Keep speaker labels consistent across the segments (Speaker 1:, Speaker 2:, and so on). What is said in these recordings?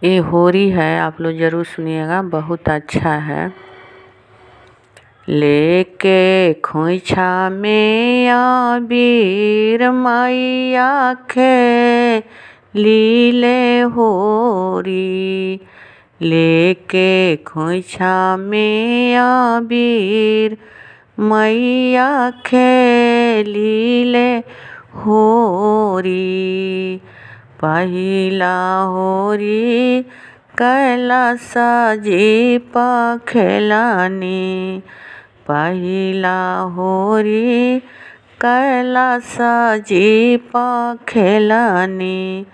Speaker 1: ये होरी है, आप लोग ज़रूर सुनिएगा, बहुत अच्छा है। लेके खोइछा में आबीर मैया खेलीले होरी। लेके खोइछा में आबीर मैया खेलीले होरी। पहिला होरी कैलाश जी खेलानी। पहिला होरी कैलाश जी खेलानी।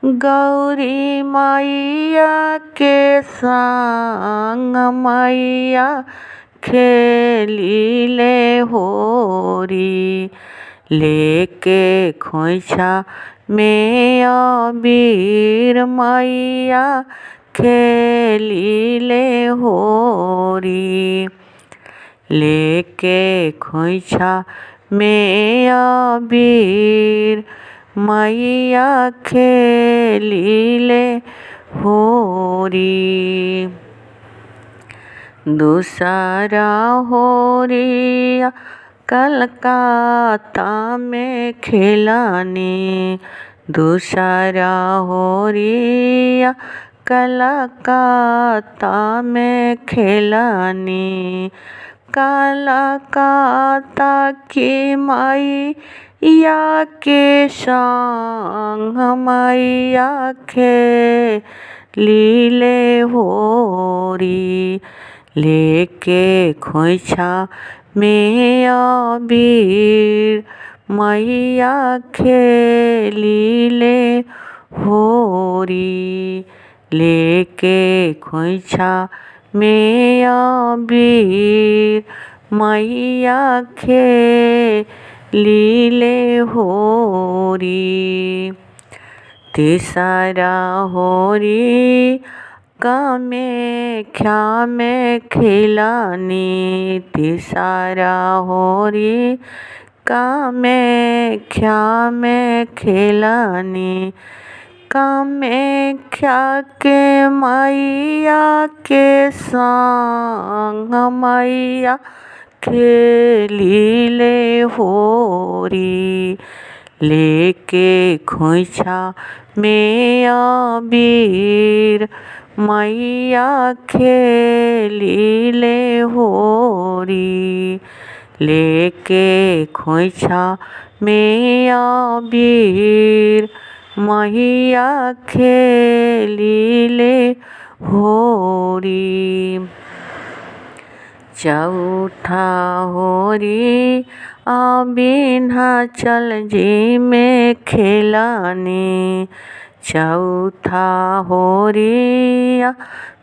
Speaker 1: गौरी मैया के संग मैया खेलीले होरी। लेके खोइछा में आबीर मैया खेलीले होरी। लेके खोइछा में आबीर मैया खेलीले होरी। दूसरा होरी कलकत्ता में खेलानी। दूसरा होरी कलकत्ता में खेलानी। कलकत्ता की मैया के संग मैया खेलीले होरी। लेके खोइछा में आबीर मैया खेलीले होरी। लेके खोइछा में आबीर मैया खेलीले होरी। तीसरा होरी कामाख्या में खेलानी। तीसरा होरी कामाख्या में खेलानी। कामाख्या के मैया के संग मैया खेलीले होरी। लेके खोइछा में आबीर मैया खेलीले होरी। लेके खोइछा में आबीर मैया खेलीले होरी। चौथा होरी विंध्याचल जी में खेलानी। चौथा होरी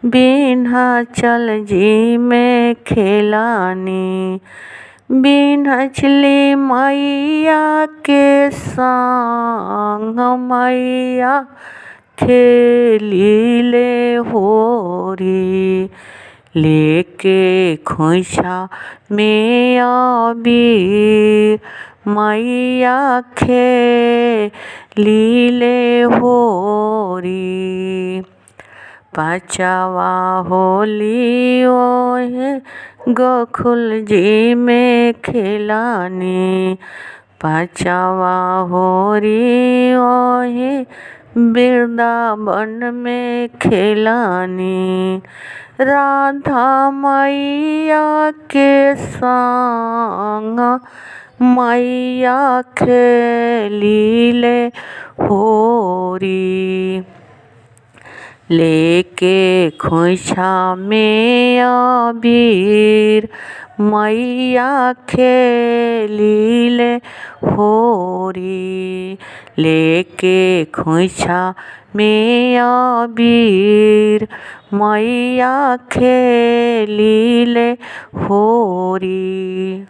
Speaker 1: विंध्याचल जी में खेलानी। विंध्याचली मैया के संग मैया खेलीले होरी। लेके खोइछा में आबीर मैया खेलीले होरी। पाँचवा होली ओहे गोकुल जी में खेलानी। पाँचवा होरी ओहे वृंदावन में खेलानी। राधा मैया के संग मैया खेलीले होरी। लेके खोइछा में आबीर मैया खेलीले होरी। लेके खोइछा में आबीर मैया खेलीले होरी।